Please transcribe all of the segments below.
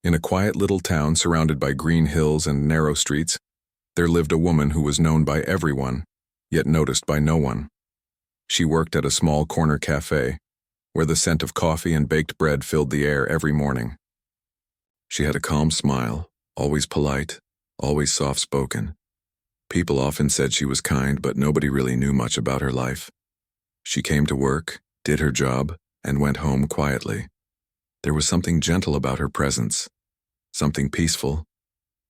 In a quiet little town surrounded by green hills and narrow streets, there lived a woman who was known by everyone, yet noticed by no one. She worked at a small corner cafe, where the scent of coffee and baked bread filled the air every morning. She had a calm smile, always polite, always soft-spoken. People often said she was kind, but nobody really knew much about her life. She came to work, did her job, and went home quietly. There was something gentle about her presence, something peaceful,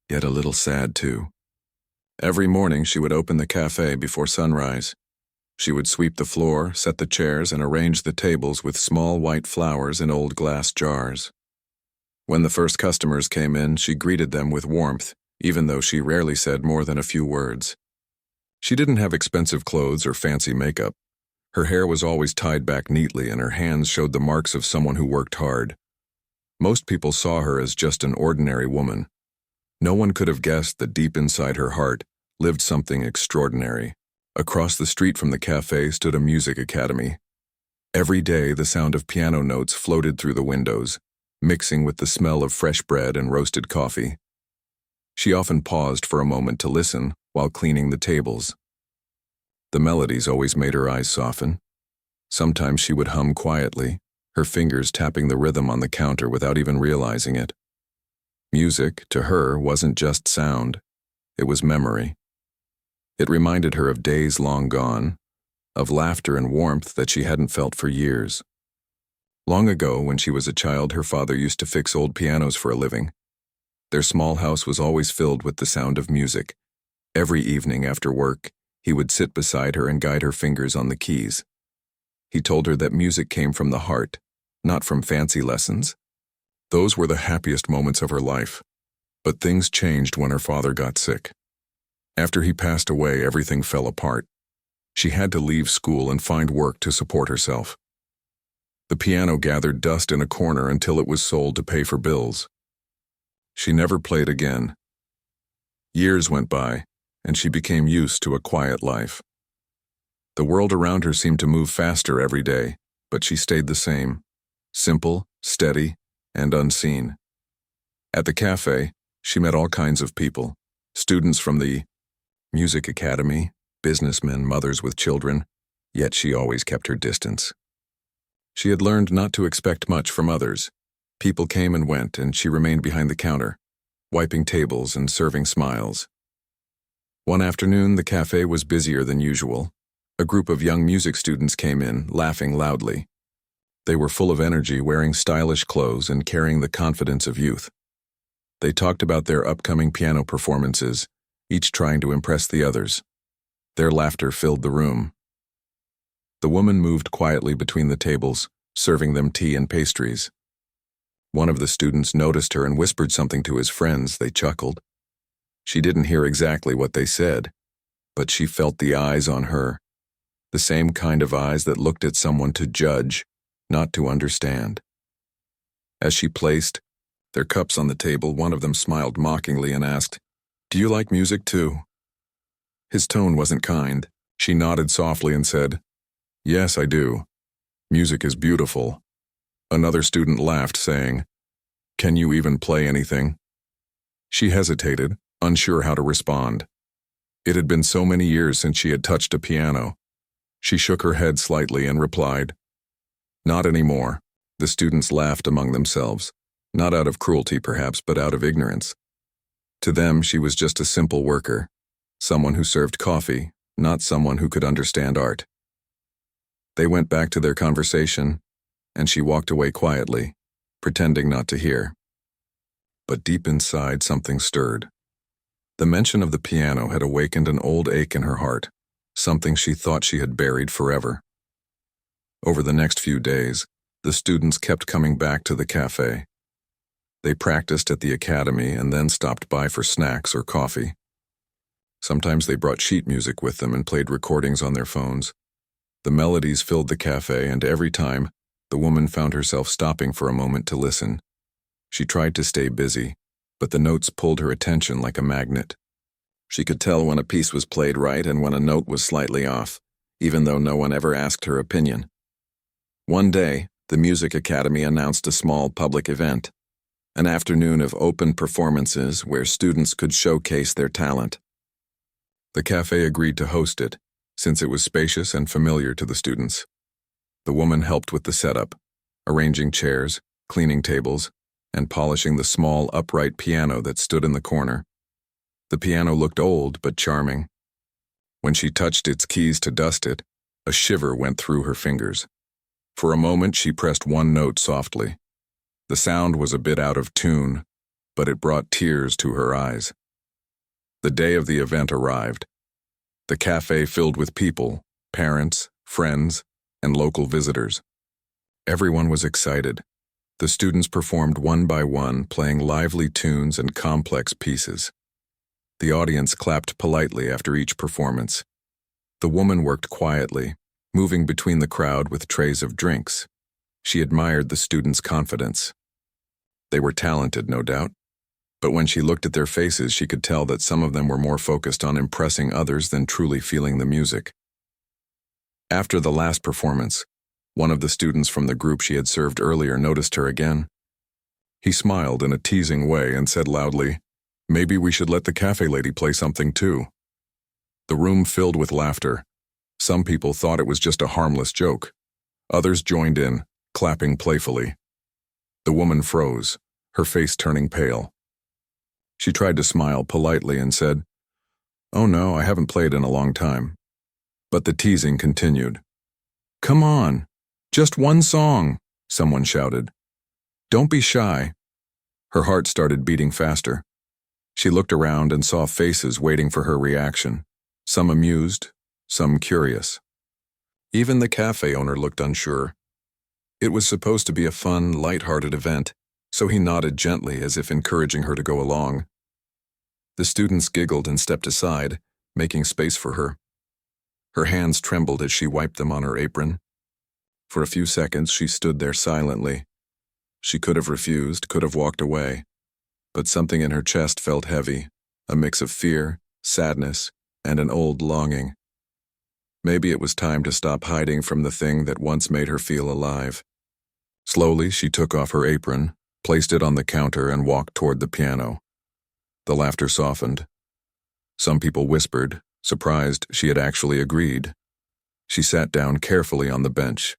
yet a little sad too. Every morning she would open the cafe before sunrise. She would sweep the floor, set the chairs, and arrange the tables with small white flowers in old glass jars. When the first customers came in, she greeted them with warmth, even though she rarely said more than a few words. She didn't have expensive clothes or fancy makeup. Her hair was always tied back neatly, and her hands showed the marks of someone who worked hard. Most people saw her as just an ordinary woman. No one could have guessed that deep inside her heart lived something extraordinary. Across the street from the cafe stood a music academy. Every day the sound of piano notes floated through the windows, mixing with the smell of fresh bread and roasted coffee. She often paused for a moment to listen while cleaning the tables. The melodies always made her eyes soften. Sometimes she would hum quietly, her fingers tapping the rhythm on the counter without even realizing it. Music, to her, wasn't just sound. It was memory. It reminded her of days long gone, of laughter and warmth that she hadn't felt for years. Long ago, when she was a child, her father used to fix old pianos for a living. Their small house was always filled with the sound of music. Every evening after work, he would sit beside her and guide her fingers on the keys. He told her that music came from the heart, not from fancy lessons. Those were the happiest moments of her life. But things changed when her father got sick. After he passed away, everything fell apart. She had to leave school and find work to support herself. The piano gathered dust in a corner until it was sold to pay for bills. She never played again. Years went by, and she became used to a quiet life. The world around her seemed to move faster every day, but she stayed the same, simple, steady, and unseen. At the cafe, she met all kinds of people, students from the music academy, businessmen, mothers with children, yet she always kept her distance. She had learned not to expect much from others. People came and went, and she remained behind the counter, wiping tables and serving smiles. One afternoon, the cafe was busier than usual. A group of young music students came in, laughing loudly. They were full of energy, wearing stylish clothes and carrying the confidence of youth. They talked about their upcoming piano performances, each trying to impress the others. Their laughter filled the room. The woman moved quietly between the tables, serving them tea and pastries. One of the students noticed her and whispered something to his friends. They chuckled. She didn't hear exactly what they said, but she felt the eyes on her, the same kind of eyes that looked at someone to judge, not to understand. As she placed their cups on the table, one of them smiled mockingly and asked, "Do you like music too?" His tone wasn't kind. She nodded softly and said, "Yes, I do. Music is beautiful." Another student laughed, saying, "Can you even play anything?" She hesitated, unsure how to respond. It had been so many years since she had touched a piano. She shook her head slightly and replied, "Not anymore." The students laughed among themselves, not out of cruelty perhaps, but out of ignorance. To them, she was just a simple worker, someone who served coffee, not someone who could understand art. They went back to their conversation, and she walked away quietly, pretending not to hear. But deep inside, something stirred. The mention of the piano had awakened an old ache in her heart, something she thought she had buried forever. Over the next few days, the students kept coming back to the cafe. They practiced at the academy and then stopped by for snacks or coffee. Sometimes they brought sheet music with them and played recordings on their phones. The melodies filled the cafe, and every time, the woman found herself stopping for a moment to listen. She tried to stay busy, but the notes pulled her attention like a magnet. She could tell when a piece was played right and when a note was slightly off, even though no one ever asked her opinion. One day, the Music Academy announced a small public event. an afternoon of open performances where students could showcase their talent. The cafe agreed to host it, since it was spacious and familiar to the students. The woman helped with the setup, arranging chairs, cleaning tables, and polishing the small upright piano that stood in the corner. The piano looked old but charming. When she touched its keys to dust it, a shiver went through her fingers. For a moment she pressed one note softly. The sound was a bit out of tune, but it brought tears to her eyes. The day of the event arrived. The cafe filled with people, parents, friends, and local visitors. Everyone was excited. The students performed one by one, playing lively tunes and complex pieces. The audience clapped politely after each performance. The woman worked quietly, moving between the crowd with trays of drinks. She admired the students' confidence. They were talented, no doubt, but when she looked at their faces, she could tell that some of them were more focused on impressing others than truly feeling the music. After the last performance, one of the students from the group she had served earlier noticed her again. He smiled in a teasing way and said loudly, "Maybe we should let the cafe lady play something too." The room filled with laughter. Some people thought it was just a harmless joke. Others joined in, clapping playfully. The woman froze, her face turning pale. She tried to smile politely and said, "Oh no, I haven't played in a long time." But the teasing continued. "Come on, just one song," someone shouted. "Don't be shy." Her heart started beating faster. She looked around and saw faces waiting for her reaction, some amused, some curious. Even the cafe owner looked unsure. It was supposed to be a fun, light-hearted event, so he nodded gently as if encouraging her to go along. The students giggled and stepped aside, making space for her. Her hands trembled as she wiped them on her apron. For a few seconds, she stood there silently. She could have refused, could have walked away, but something in her chest felt heavy, a mix of fear, sadness, and an old longing. Maybe it was time to stop hiding from the thing that once made her feel alive. Slowly, she took off her apron, placed it on the counter, and walked toward the piano. The laughter softened. Some people whispered, surprised she had actually agreed. She sat down carefully on the bench.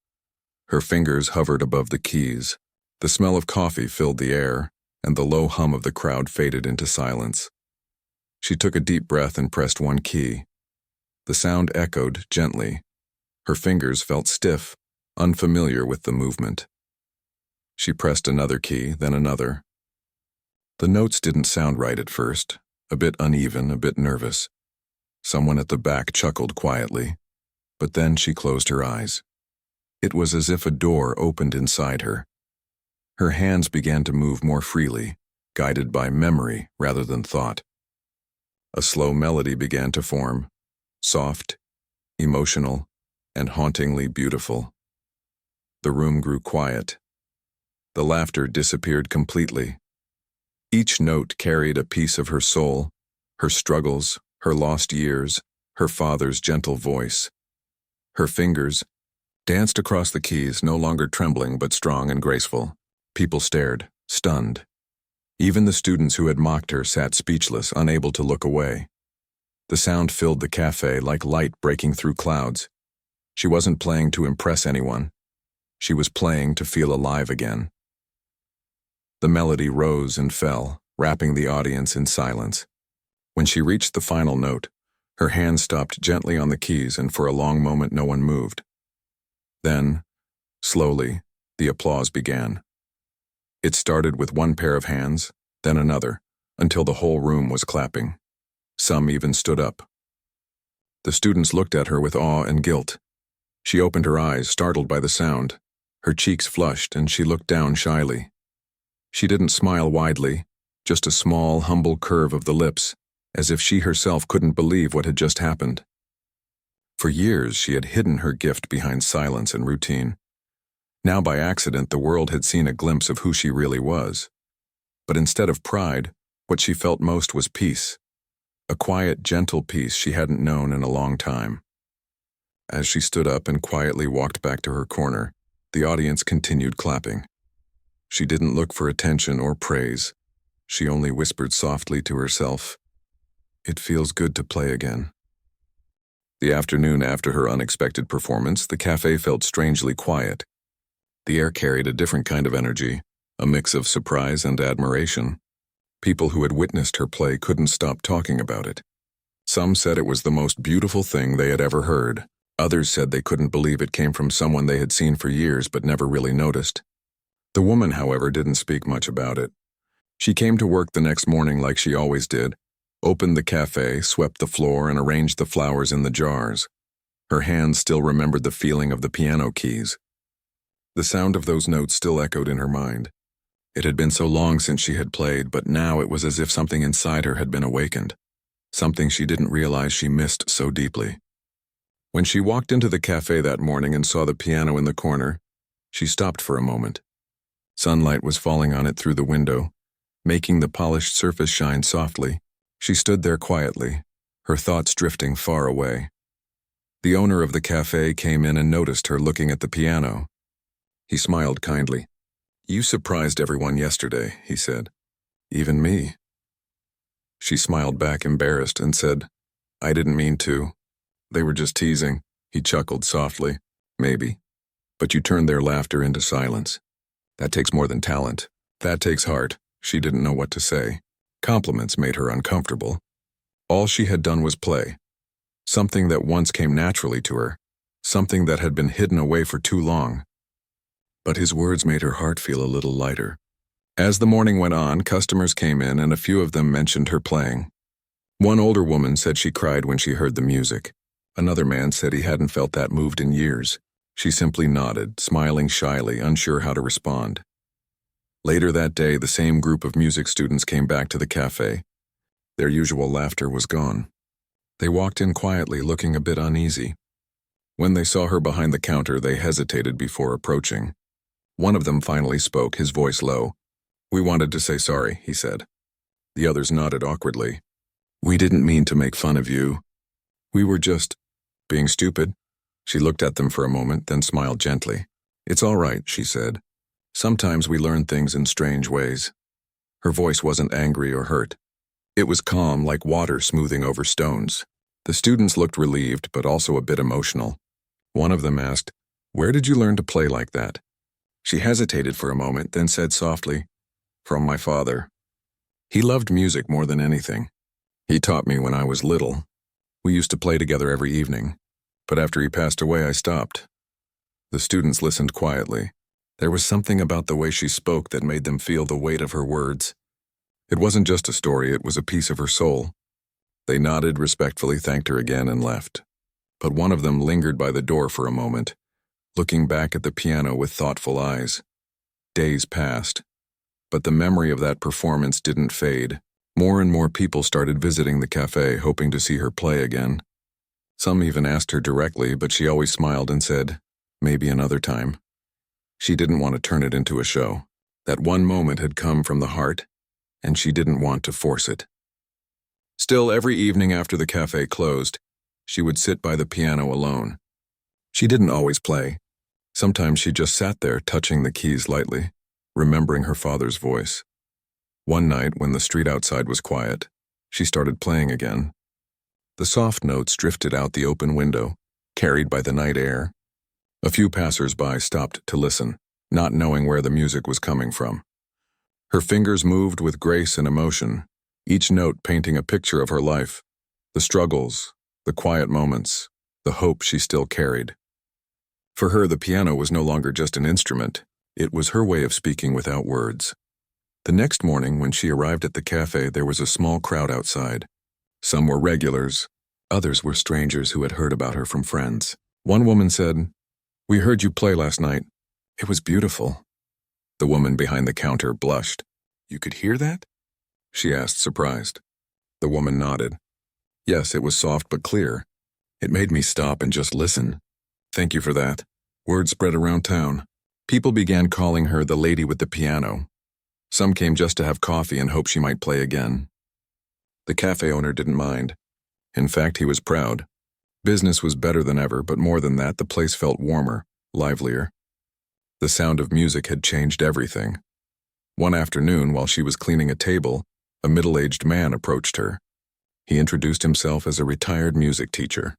Her fingers hovered above the keys. The smell of coffee filled the air, and the low hum of the crowd faded into silence. She took a deep breath and pressed one key. The sound echoed gently. Her fingers felt stiff, unfamiliar with the movement. She pressed another key, then another. The notes didn't sound right at first, a bit uneven, a bit nervous. Someone at the back chuckled quietly, but then she closed her eyes. It was as if a door opened inside her. Her hands began to move more freely, guided by memory rather than thought. A slow melody began to form, soft, emotional, and hauntingly beautiful. The room grew quiet. The laughter disappeared completely. Each note carried a piece of her soul, her struggles, her lost years, her father's gentle voice. Her fingers danced across the keys, no longer trembling but strong and graceful. People stared, stunned. Even the students who had mocked her sat speechless, unable to look away. The sound filled the cafe like light breaking through clouds. She wasn't playing to impress anyone. She was playing to feel alive again. The melody rose and fell, wrapping the audience in silence. When she reached the final note, her hand stopped gently on the keys, and for a long moment no one moved. Then, slowly, the applause began. It started with one pair of hands, then another, until the whole room was clapping. Some even stood up. The students looked at her with awe and guilt. She opened her eyes, startled by the sound. Her cheeks flushed, and she looked down shyly. She didn't smile widely, just a small, humble curve of the lips, as if she herself couldn't believe what had just happened. For years, she had hidden her gift behind silence and routine. Now, by accident, the world had seen a glimpse of who she really was. But instead of pride, what she felt most was peace. A quiet, gentle peace she hadn't known in a long time. As she stood up and quietly walked back to her corner, the audience continued clapping. She didn't look for attention or praise. She only whispered softly to herself, "It feels good to play again." The afternoon after her unexpected performance, the cafe felt strangely quiet. The air carried a different kind of energy, a mix of surprise and admiration. People who had witnessed her play couldn't stop talking about it. Some said it was the most beautiful thing they had ever heard. Others said they couldn't believe it came from someone they had seen for years but never really noticed. The woman, however, didn't speak much about it. She came to work the next morning like she always did, opened the cafe, swept the floor, and arranged the flowers in the jars. Her hands still remembered the feeling of the piano keys. The sound of those notes still echoed in her mind. It had been so long since she had played, but now it was as if something inside her had been awakened, something she didn't realize she missed so deeply. When she walked into the cafe that morning and saw the piano in the corner, she stopped for a moment. Sunlight was falling on it through the window, making the polished surface shine softly. She stood there quietly, her thoughts drifting far away. The owner of the cafe came in and noticed her looking at the piano. He smiled kindly. "You surprised everyone yesterday," he said. "Even me." She smiled back, embarrassed, and said, "I didn't mean to. They were just teasing." He chuckled softly. "Maybe. But you turned their laughter into silence. That takes more than talent. That takes heart." She didn't know what to say. Compliments made her uncomfortable. All she had done was play. Something that once came naturally to her. Something that had been hidden away for too long. But his words made her heart feel a little lighter. As the morning went on, customers came in and a few of them mentioned her playing. One older woman said she cried when she heard the music. Another man said he hadn't felt that moved in years. She simply nodded, smiling shyly, unsure how to respond. Later that day, the same group of music students came back to the cafe. Their usual laughter was gone. They walked in quietly, looking a bit uneasy. When they saw her behind the counter, they hesitated before approaching. One of them finally spoke, his voice low. "We wanted to say sorry," he said. The others nodded awkwardly. "We didn't mean to make fun of you. We were just being stupid." She looked at them for a moment, then smiled gently. "It's all right," she said. "Sometimes we learn things in strange ways." Her voice wasn't angry or hurt. It was calm, like water smoothing over stones. The students looked relieved, but also a bit emotional. One of them asked, "Where did you learn to play like that?" She hesitated for a moment, then said softly, "From my father. He loved music more than anything. He taught me when I was little. We used to play together every evening. But after he passed away, I stopped." The students listened quietly. There was something about the way she spoke that made them feel the weight of her words. It wasn't just a story, it was a piece of her soul. They nodded, respectfully thanked her again, and left. But one of them lingered by the door for a moment, looking back at the piano with thoughtful eyes. Days passed, but the memory of that performance didn't fade. More and more people started visiting the cafe, hoping to see her play again. Some even asked her directly, but she always smiled and said, "Maybe another time." She didn't want to turn it into a show. That one moment had come from the heart, and she didn't want to force it. Still, every evening after the cafe closed, she would sit by the piano alone. She didn't always play. Sometimes she just sat there, touching the keys lightly, remembering her father's voice. One night, when the street outside was quiet, she started playing again. The soft notes drifted out the open window, carried by the night air. A few passers-by stopped to listen, not knowing where the music was coming from. Her fingers moved with grace and emotion, each note painting a picture of her life, the struggles, the quiet moments, the hope she still carried. For her, the piano was no longer just an instrument. It was her way of speaking without words. The next morning, when she arrived at the cafe, there was a small crowd outside. Some were regulars, others were strangers who had heard about her from friends. One woman said, "We heard you play last night. It was beautiful." The woman behind the counter blushed. "You could hear that?" she asked, surprised. The woman nodded. "Yes, it was soft but clear. It made me stop and just listen." "Thank you for that." Word spread around town. People began calling her the lady with the piano. Some came just to have coffee and hoped she might play again. The cafe owner didn't mind. In fact, he was proud. Business was better than ever, but more than that, the place felt warmer, livelier. The sound of music had changed everything. One afternoon, while she was cleaning a table, a middle-aged man approached her. He introduced himself as a retired music teacher.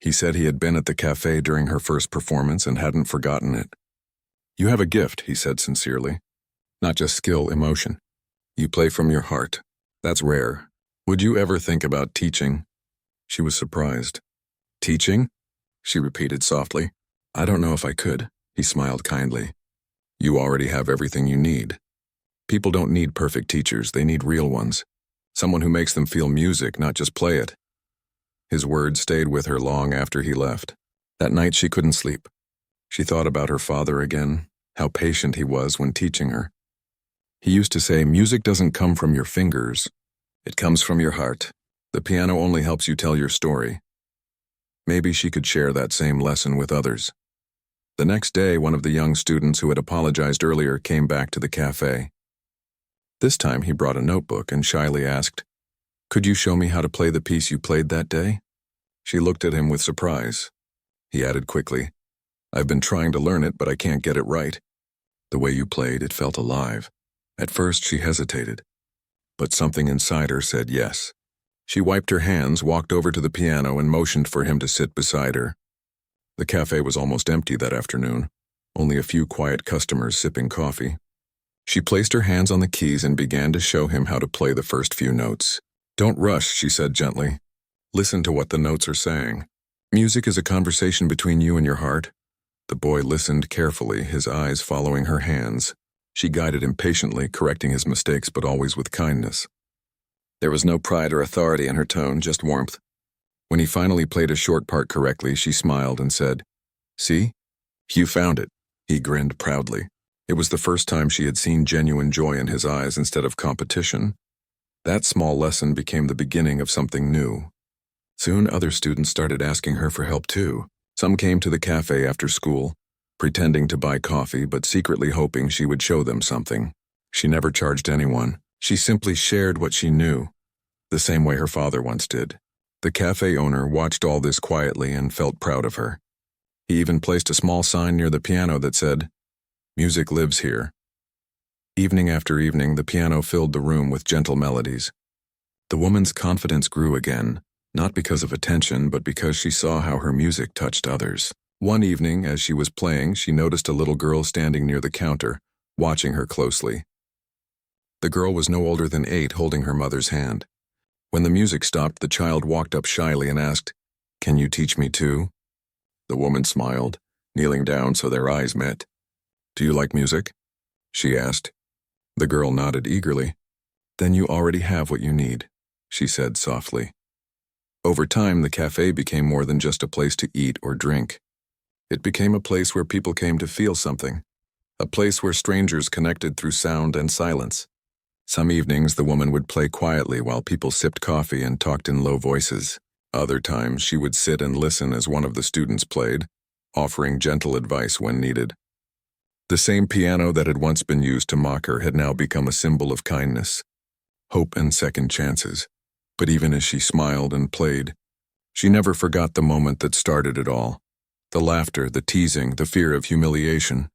He said he had been at the cafe during her first performance and hadn't forgotten it. "You have a gift," he said sincerely. "Not just skill, emotion. You play from your heart. That's rare. Would you ever think about teaching?" She was surprised. "Teaching?" she repeated softly. "I don't know if I could." He smiled kindly. "You already have everything you need. People don't need perfect teachers, they need real ones. Someone who makes them feel music, not just play it." His words stayed with her long after he left. That night she couldn't sleep. She thought about her father again, how patient he was when teaching her. He used to say, "Music doesn't come from your fingers. It comes from your heart. The piano only helps you tell your story." Maybe she could share that same lesson with others. The next day, one of the young students who had apologized earlier came back to the cafe. This time he brought a notebook and shyly asked, "Could you show me how to play the piece you played that day?" She looked at him with surprise. He added quickly, "I've been trying to learn it, but I can't get it right." "The way you played, it felt alive." At first she hesitated, but something inside her said yes. She wiped her hands, walked over to the piano, and motioned for him to sit beside her. The cafe was almost empty that afternoon, only a few quiet customers sipping coffee. She placed her hands on the keys and began to show him how to play the first few notes. "Don't rush," she said gently. "Listen to what the notes are saying. Music is a conversation between you and your heart." The boy listened carefully, his eyes following her hands. She guided him patiently, correcting his mistakes but always with kindness. There was no pride or authority in her tone, just warmth. When he finally played a short part correctly, she smiled and said, "See? You found it." He grinned proudly. It was the first time she had seen genuine joy in his eyes instead of competition. That small lesson became the beginning of something new. Soon other students started asking her for help too. Some came to the cafe after school, pretending to buy coffee but secretly hoping she would show them something. She never charged anyone. She simply shared what she knew, the same way her father once did. The cafe owner watched all this quietly and felt proud of her. He even placed a small sign near the piano that said, "Music lives here." Evening after evening, the piano filled the room with gentle melodies. The woman's confidence grew again, not because of attention, but because she saw how her music touched others. One evening, as she was playing, she noticed a little girl standing near the counter, watching her closely. The girl was no older than 8, holding her mother's hand. When the music stopped, the child walked up shyly and asked, "Can you teach me too?" The woman smiled, kneeling down so their eyes met. "Do you like music?" she asked. The girl nodded eagerly. "Then you already have what you need," she said softly. Over time, the cafe became more than just a place to eat or drink. It became a place where people came to feel something, a place where strangers connected through sound and silence. Some evenings, the woman would play quietly while people sipped coffee and talked in low voices. Other times, she would sit and listen as one of the students played, offering gentle advice when needed. The same piano that had once been used to mock her had now become a symbol of kindness, hope, and second chances. But even as she smiled and played, she never forgot the moment that started it all. The laughter, the teasing, the fear of humiliation.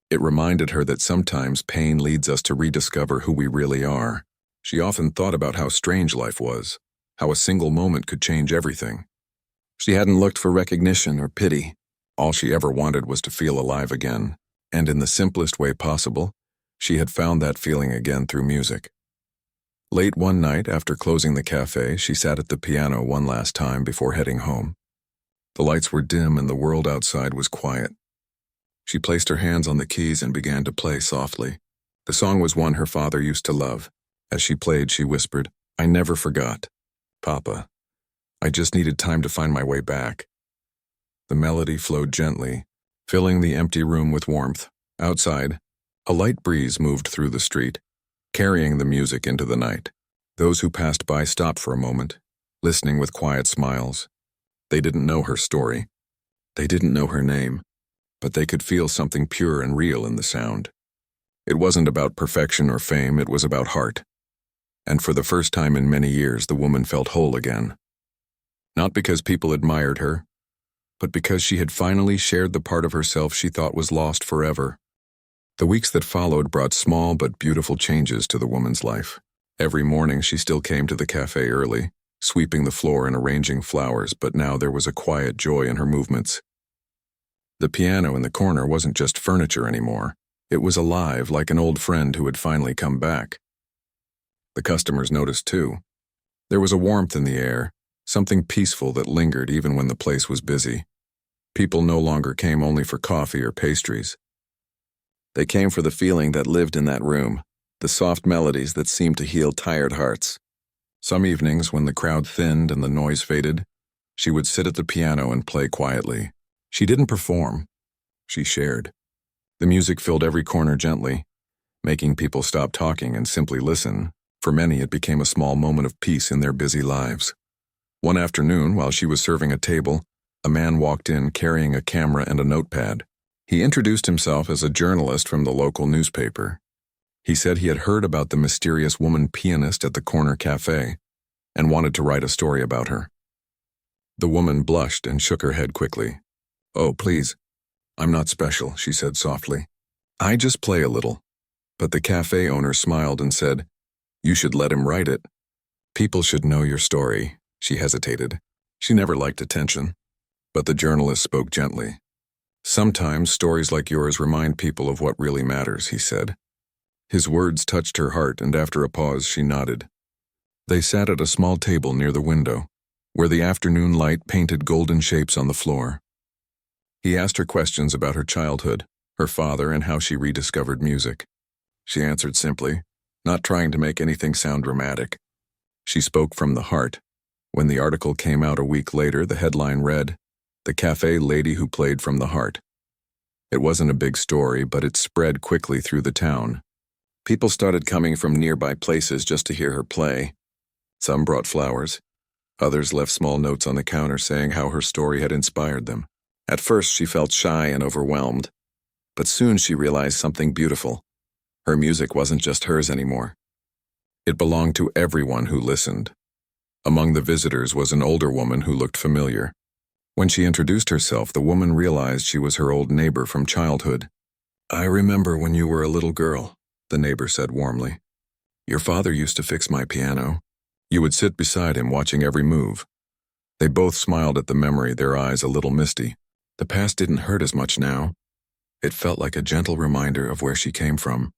It reminded her that sometimes pain leads us to rediscover who we really are. She often thought about how strange life was, how a single moment could change everything. She hadn't looked for recognition or pity. All she ever wanted was to feel alive again. And in the simplest way possible, she had found that feeling again through music. Late one night, after closing the cafe, she sat at the piano one last time before heading home. The lights were dim and the world outside was quiet. She placed her hands on the keys and began to play softly. The song was one her father used to love. As she played, she whispered, "I never forgot, Papa. I just needed time to find my way back." The melody flowed gently, filling the empty room with warmth. Outside, a light breeze moved through the street, carrying the music into the night. Those who passed by stopped for a moment, listening with quiet smiles. They didn't know her story. They didn't know her name, but they could feel something pure and real in the sound. It wasn't about perfection or fame, it was about heart. And for the first time in many years, the woman felt whole again. Not because people admired her, but because she had finally shared the part of herself she thought was lost forever. The weeks that followed brought small but beautiful changes to the woman's life. Every morning she still came to the cafe early, sweeping the floor and arranging flowers, but now there was a quiet joy in her movements. The piano in the corner wasn't just furniture anymore. It was alive, like an old friend who had finally come back. The customers noticed too. There was a warmth in the air, something peaceful that lingered even when the place was busy. People no longer came only for coffee or pastries. They came for the feeling that lived in that room, the soft melodies that seemed to heal tired hearts. Some evenings, when the crowd thinned and the noise faded, she would sit at the piano and play quietly. She didn't perform. She shared. The music filled every corner gently, making people stop talking and simply listen. For many, it became a small moment of peace in their busy lives. One afternoon, while she was serving a table, a man walked in carrying a camera and a notepad. He introduced himself as a journalist from the local newspaper. He said he had heard about the mysterious woman pianist at the corner cafe and wanted to write a story about her. The woman blushed and shook her head quickly. "Oh, please. I'm not special," she said softly. "I just play a little." But the cafe owner smiled and said, "You should let him write it. People should know your story." She hesitated. She never liked attention. But the journalist spoke gently. "Sometimes stories like yours remind people of what really matters," he said. His words touched her heart, and after a pause, she nodded. They sat at a small table near the window, where the afternoon light painted golden shapes on the floor. He asked her questions about her childhood, her father, and how she rediscovered music. She answered simply, not trying to make anything sound dramatic. She spoke from the heart. When the article came out a week later, the headline read, "The Cafe Lady Who Played from the Heart." It wasn't a big story, but it spread quickly through the town. People started coming from nearby places just to hear her play. Some brought flowers. Others left small notes on the counter saying how her story had inspired them. At first, she felt shy and overwhelmed, but soon she realized something beautiful. Her music wasn't just hers anymore. It belonged to everyone who listened. Among the visitors was an older woman who looked familiar. When she introduced herself, the woman realized she was her old neighbor from childhood. "I remember when you were a little girl," the neighbor said warmly. "Your father used to fix my piano. You would sit beside him watching every move." They both smiled at the memory, their eyes a little misty. The past didn't hurt as much now. It felt like a gentle reminder of where she came from.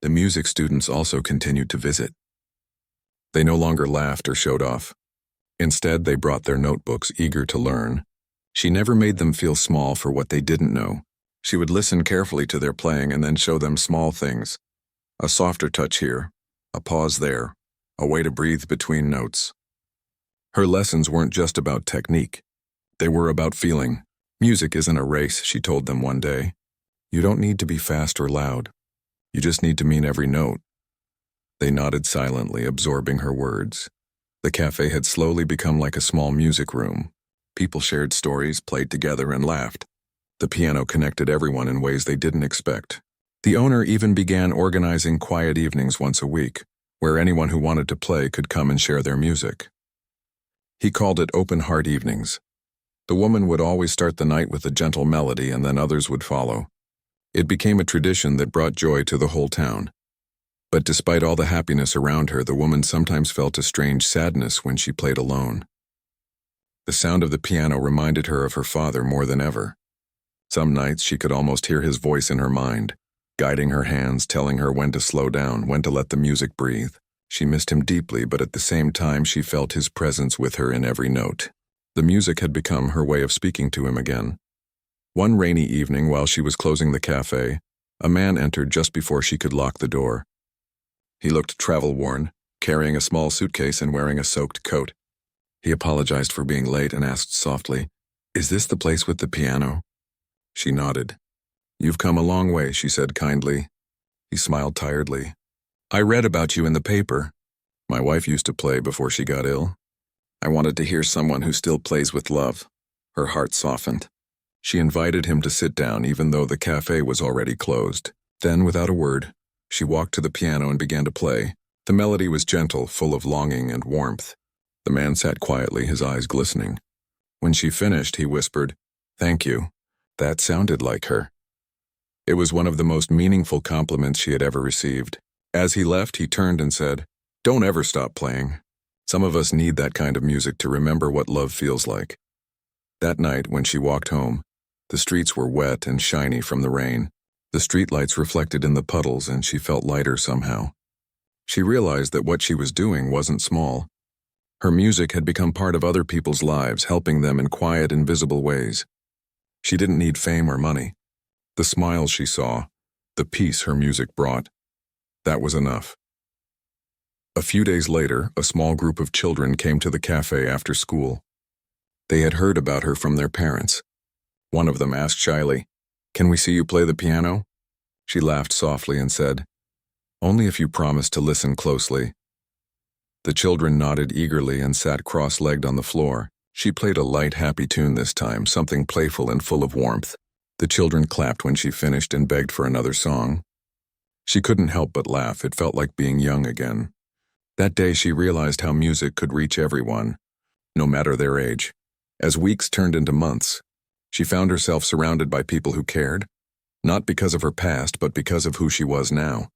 The music students also continued to visit. They no longer laughed or showed off. Instead, they brought their notebooks, eager to learn. She never made them feel small for what they didn't know. She would listen carefully to their playing and then show them small things. A softer touch here, a pause there, a way to breathe between notes. Her lessons weren't just about technique. They were about feeling. "Music isn't a race," she told them one day. "You don't need to be fast or loud. You just need to mean every note." They nodded silently, absorbing her words. The cafe had slowly become like a small music room. People shared stories, played together, and laughed. The piano connected everyone in ways they didn't expect. The owner even began organizing quiet evenings once a week, where anyone who wanted to play could come and share their music. He called it open heart evenings. The woman would always start the night with a gentle melody, and then others would follow. It became a tradition that brought joy to the whole town. But despite all the happiness around her, the woman sometimes felt a strange sadness when she played alone. The sound of the piano reminded her of her father more than ever. Some nights she could almost hear his voice in her mind, guiding her hands, telling her when to slow down, when to let the music breathe. She missed him deeply, but at the same time she felt his presence with her in every note. The music had become her way of speaking to him again. One rainy evening, while she was closing the cafe, a man entered just before she could lock the door. He looked travel-worn, carrying a small suitcase and wearing a soaked coat. He apologized for being late and asked softly, "Is this the place with the piano?" She nodded. "You've come a long way," she said kindly. He smiled tiredly. "I read about you in the paper. My wife used to play before she got ill. I wanted to hear someone who still plays with love." Her heart softened. She invited him to sit down even though the cafe was already closed. Then, without a word, she walked to the piano and began to play. The melody was gentle, full of longing and warmth. The man sat quietly, his eyes glistening. When she finished, he whispered, "Thank you. That sounded like her." It was one of the most meaningful compliments she had ever received. As he left, he turned and said, "Don't ever stop playing. Some of us need that kind of music to remember what love feels like." That night, when she walked home, the streets were wet and shiny from the rain. The streetlights reflected in the puddles, and she felt lighter somehow. She realized that what she was doing wasn't small. Her music had become part of other people's lives, helping them in quiet, invisible ways. She didn't need fame or money. The smiles she saw, the peace her music brought, that was enough. A few days later, a small group of children came to the cafe after school. They had heard about her from their parents. One of them asked shyly, "Can we see you play the piano?" She laughed softly and said, "Only if you promise to listen closely." The children nodded eagerly and sat cross-legged on the floor. She played a light, happy tune this time, something playful and full of warmth. The children clapped when she finished and begged for another song. She couldn't help but laugh. It felt like being young again. That day she realized how music could reach everyone, no matter their age. As weeks turned into months, she found herself surrounded by people who cared, not because of her past, but because of who she was now.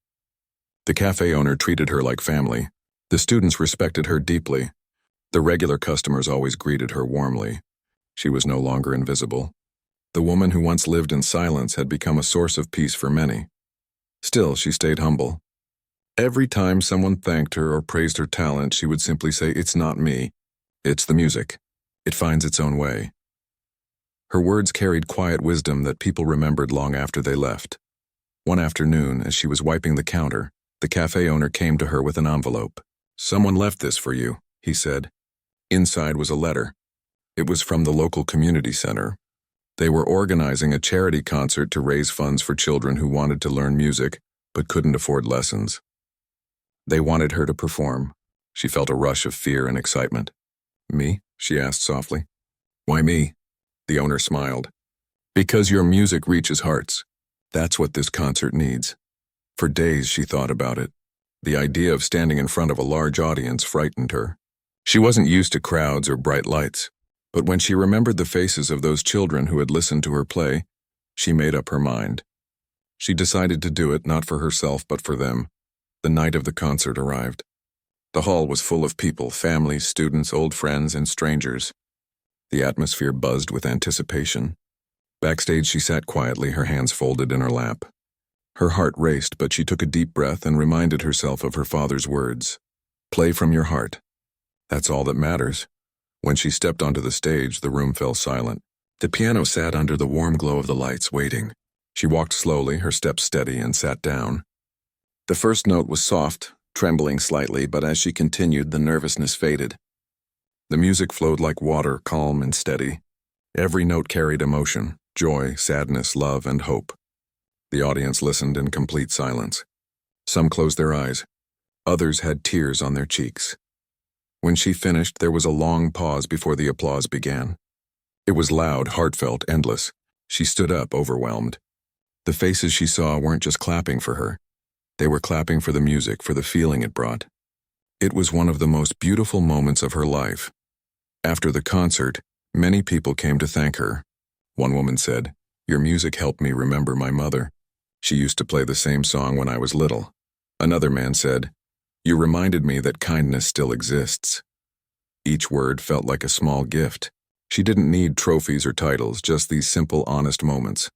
The cafe owner treated her like family. The students respected her deeply. The regular customers always greeted her warmly. She was no longer invisible. The woman who once lived in silence had become a source of peace for many. Still, she stayed humble. Every time someone thanked her or praised her talent, she would simply say, "It's not me. It's the music. It finds its own way." Her words carried quiet wisdom that people remembered long after they left. One afternoon, as she was wiping the counter, the cafe owner came to her with an envelope. "Someone left this for you," he said. Inside was a letter. It was from the local community center. They were organizing a charity concert to raise funds for children who wanted to learn music but couldn't afford lessons. They wanted her to perform. She felt a rush of fear and excitement. "Me?" she asked softly. "Why me?" The owner smiled. "Because your music reaches hearts. That's what this concert needs." For days she thought about it. The idea of standing in front of a large audience frightened her. She wasn't used to crowds or bright lights, but when she remembered the faces of those children who had listened to her play, she made up her mind. She decided to do it not for herself but for them. The night of the concert arrived. The hall was full of people, families, students, old friends, and strangers. The atmosphere buzzed with anticipation. Backstage she sat quietly, her hands folded in her lap. Her heart raced, but she took a deep breath and reminded herself of her father's words. "Play from your heart. That's all that matters." When she stepped onto the stage, the room fell silent. The piano sat under the warm glow of the lights, waiting. She walked slowly, her steps steady, and sat down. The first note was soft, trembling slightly, but as she continued, the nervousness faded. The music flowed like water, calm and steady. Every note carried emotion, joy, sadness, love, and hope. The audience listened in complete silence. Some closed their eyes. Others had tears on their cheeks. When she finished, there was a long pause before the applause began. It was loud, heartfelt, endless. She stood up, overwhelmed. The faces she saw weren't just clapping for her. They were clapping for the music, for the feeling it brought. It was one of the most beautiful moments of her life. After the concert, many people came to thank her. One woman said, "Your music helped me remember my mother. She used to play the same song when I was little." Another man said, "You reminded me that kindness still exists." Each word felt like a small gift. She didn't need trophies or titles, just these simple, honest moments.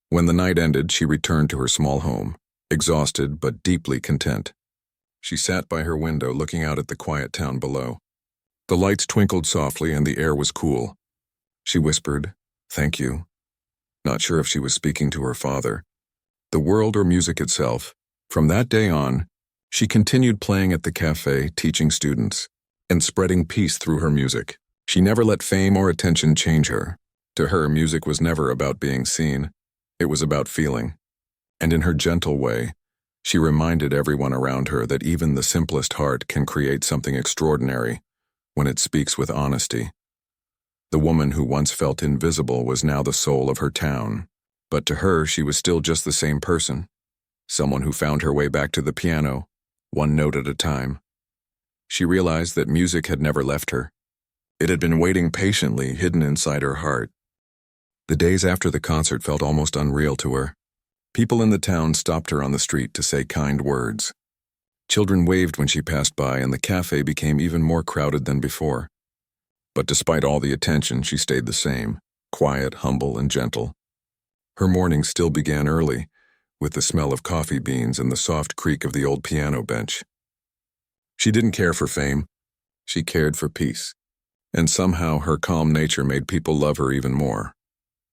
When the night ended, she returned to her small home, exhausted but deeply content. She sat by her window looking out at the quiet town below. The lights twinkled softly and the air was cool. She whispered, "Thank you," not sure if she was speaking to her father, the world, or music itself. From that day on, she continued playing at the cafe, teaching students, and spreading peace through her music. She never let fame or attention change her. To her, music was never about being seen. It was about feeling. And in her gentle way, she reminded everyone around her that even the simplest heart can create something extraordinary when it speaks with honesty. The woman who once felt invisible was now the soul of her town. But to her, she was still just the same person. Someone who found her way back to the piano, one note at a time. She realized that music had never left her. It had been waiting patiently, hidden inside her heart. The days after the concert felt almost unreal to her. People in the town stopped her on the street to say kind words. Children waved when she passed by, and the cafe became even more crowded than before. But despite all the attention, she stayed the same, quiet, humble, and gentle. Her mornings still began early, with the smell of coffee beans and the soft creak of the old piano bench. She didn't care for fame. She cared for peace. And somehow her calm nature made people love her even more.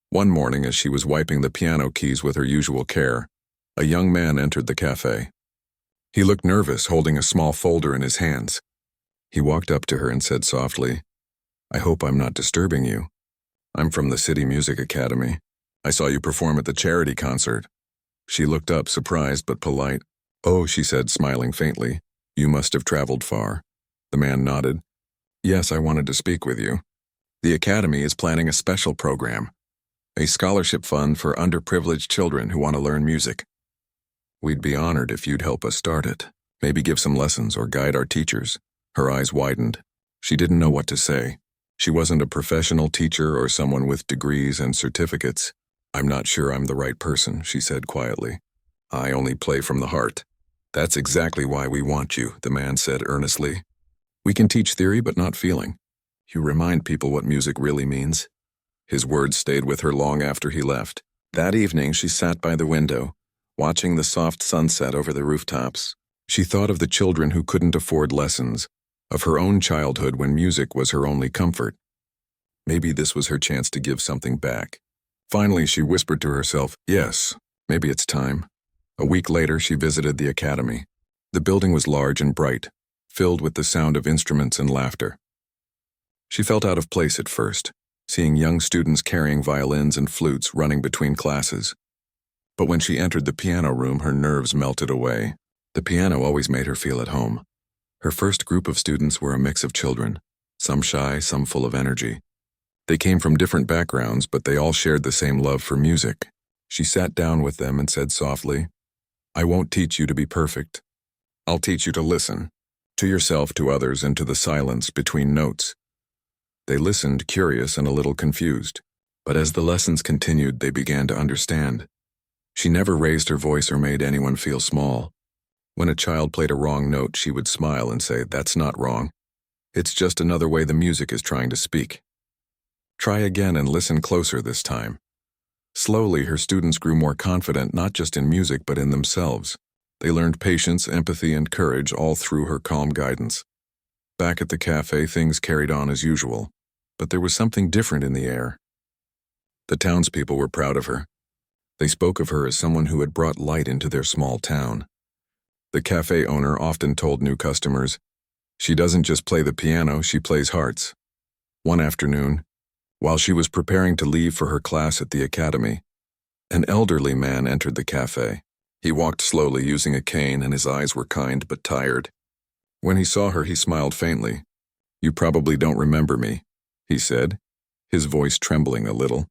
One morning, as she was wiping the piano keys with her usual care, a young man entered the cafe. He looked nervous, holding a small folder in his hands. He walked up to her and said softly, "I hope I'm not disturbing you. I'm from the City Music Academy. I saw you perform at the charity concert." She looked up, surprised but polite. "Oh," she said, smiling faintly. "You must have traveled far." The man nodded. "Yes, I wanted to speak with you. The Academy is planning a special program, a scholarship fund for underprivileged children who want to learn music. We'd be honored if you'd help us start it. Maybe give some lessons or guide our teachers." Her eyes widened. She didn't know what to say. She wasn't a professional teacher or someone with degrees and certificates. "I'm not sure I'm the right person," she said quietly. "I only play from the heart." "That's exactly why we want you," the man said earnestly. "We can teach theory but not feeling. You remind people what music really means." His words stayed with her long after he left. That evening she sat by the window, watching the soft sunset over the rooftops. She thought of the children who couldn't afford lessons, of her own childhood when music was her only comfort. Maybe this was her chance to give something back. Finally, she whispered to herself, "Yes, maybe it's time." A week later, she visited the academy. The building was large and bright, filled with the sound of instruments and laughter. She felt out of place at first, seeing young students carrying violins and flutes running between classes. But when she entered the piano room, her nerves melted away. The piano always made her feel at home. Her first group of students were a mix of children, some shy, some full of energy. They came from different backgrounds, but they all shared the same love for music. She sat down with them and said softly, "I won't teach you to be perfect. I'll teach you to listen, to yourself, to others, and to the silence between notes." They listened, curious and a little confused. But as the lessons continued, they began to understand. She never raised her voice or made anyone feel small. When a child played a wrong note, she would smile and say, "That's not wrong. It's just another way the music is trying to speak. Try again and listen closer this time." Slowly, her students grew more confident not just in music but in themselves. They learned patience, empathy, and courage all through her calm guidance. Back at the cafe, things carried on as usual, but there was something different in the air. The townspeople were proud of her. They spoke of her as someone who had brought light into their small town. The cafe owner often told new customers, "She doesn't just play the piano, she plays hearts." One afternoon, while she was preparing to leave for her class at the academy, an elderly man entered the cafe. He walked slowly, using a cane, and his eyes were kind but tired. When he saw her, he smiled faintly. "You probably don't remember me," he said, his voice trembling a little.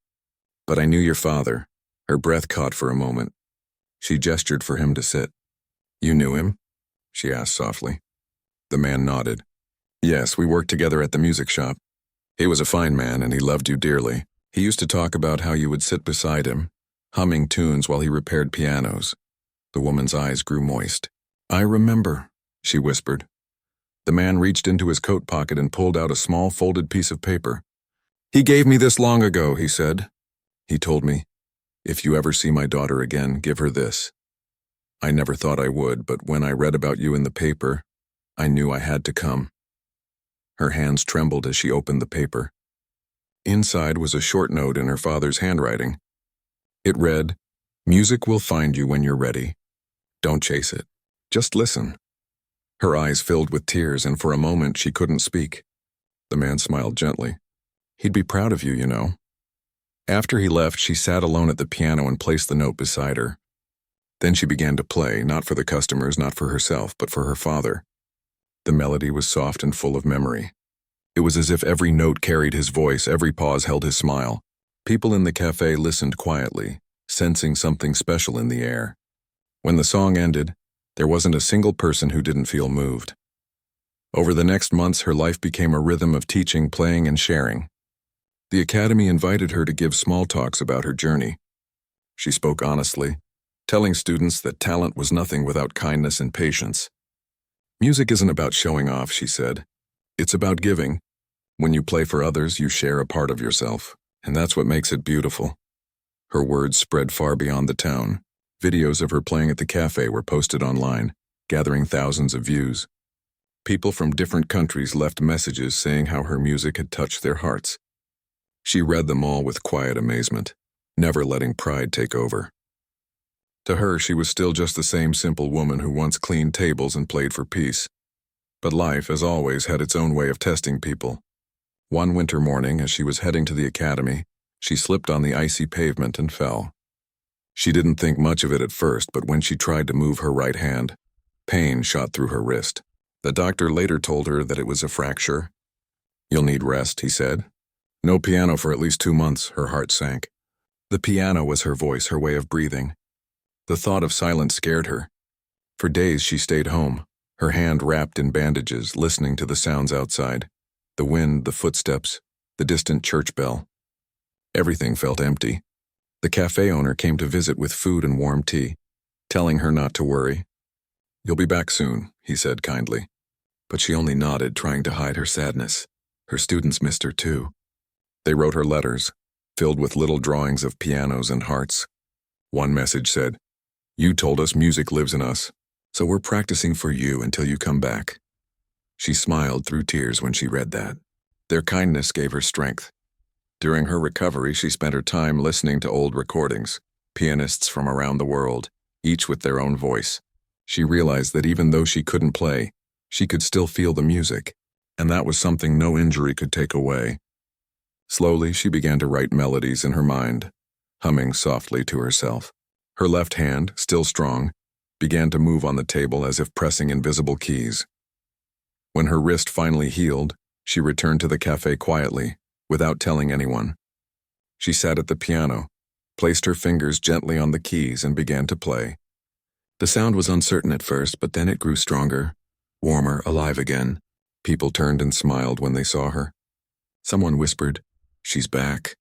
"But I knew your father." Her breath caught for a moment. She gestured for him to sit. "You knew him?" she asked softly. The man nodded. "Yes, we worked together at the music shop. He was a fine man and he loved you dearly. He used to talk about how you would sit beside him, humming tunes while he repaired pianos." The woman's eyes grew moist. "I remember," she whispered. The man reached into his coat pocket and pulled out a small folded piece of paper. "He gave me this long ago," he said. "He told me, 'If you ever see my daughter again, give her this.' I never thought I would, but when I read about you in the paper, I knew I had to come." Her hands trembled as she opened the paper. Inside was a short note in her father's handwriting. It read, "Music will find you when you're ready. Don't chase it. Just listen." Her eyes filled with tears, and for a moment she couldn't speak. The man smiled gently. "He'd be proud of you, you know." After he left, she sat alone at the piano and placed the note beside her. Then she began to play, not for the customers, not for herself, but for her father. The melody was soft and full of memory. It was as if every note carried his voice, every pause held his smile. People in the cafe listened quietly, sensing something special in the air. When the song ended, there wasn't a single person who didn't feel moved. Over the next months, her life became a rhythm of teaching, playing, and sharing. The academy invited her to give small talks about her journey. She spoke honestly, telling students that talent was nothing without kindness and patience. Music isn't about showing off, she said. It's about giving. When you play for others, you share a part of yourself, and that's what makes it beautiful. Her words spread far beyond the town. Videos of her playing at the cafe were posted online, gathering thousands of views. People from different countries left messages saying how her music had touched their hearts. She read them all with quiet amazement, never letting pride take over. To her, she was still just the same simple woman who once cleaned tables and played for peace. But life, as always, had its own way of testing people. One winter morning, as she was heading to the academy, she slipped on the icy pavement and fell. She didn't think much of it at first, but when she tried to move her right hand, pain shot through her wrist. The doctor later told her that it was a fracture. "You'll need rest," he said. "No piano for at least 2 months," her heart sank. The piano was her voice, her way of breathing. The thought of silence scared her. For days she stayed home, her hand wrapped in bandages, listening to the sounds outside. The wind, the footsteps, the distant church bell. Everything felt empty. The cafe owner came to visit with food and warm tea, telling her not to worry. "You'll be back soon," he said kindly. But she only nodded, trying to hide her sadness. Her students missed her too. They wrote her letters, filled with little drawings of pianos and hearts. One message said, "You told us music lives in us, so we're practicing for you until you come back." She smiled through tears when she read that. Their kindness gave her strength. During her recovery, she spent her time listening to old recordings, pianists from around the world, each with their own voice. She realized that even though she couldn't play, she could still feel the music, and that was something no injury could take away. Slowly, she began to write melodies in her mind, humming softly to herself. Her left hand, still strong, began to move on the table as if pressing invisible keys. When her wrist finally healed, she returned to the cafe quietly, without telling anyone. She sat at the piano, placed her fingers gently on the keys, and began to play. The sound was uncertain at first, but then it grew stronger, warmer, alive again. People turned and smiled when they saw her. Someone whispered, "She's back."